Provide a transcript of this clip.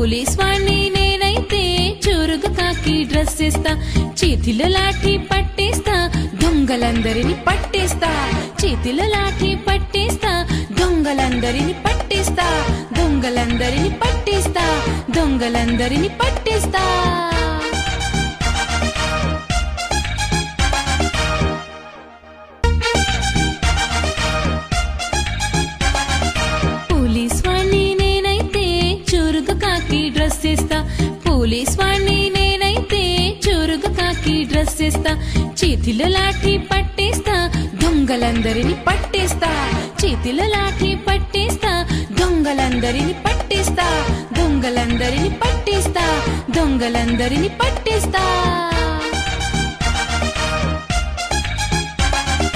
Police వాణ్ణి నేనైతే చురుగు కాకి డ్రెస్ వేస్తా, చేతిలో లాఠీ పట్టేస్తా, దొంగలందరిని పట్టేస్తా. చేతిలో లాఠీ పట్టేస్తా, దొంగలందరిని పట్టేస్తా, దొంగలందరిని పట్టేస్తా, దొంగలందరిని పట్టేస్తా. పోలీస్ వాణ్ణి నేనైతే చురుగు కాకి డ్రెస్ వేస్తా, పోలీస్ వాణ్ణి నేనైతే చురుగు కాకి డ్రెస్ వేస్తా, చేతిలో లాఠీ పట్టేస్తా, దొంగలందరిని పట్టేస్తా. చేతిలో లాఠీ పట్టేస్తా, దొంగలందరిని పట్టేస్తా, దొంగలందరిని పట్టేస్తా, దొంగలందరిని పట్టేస్తా.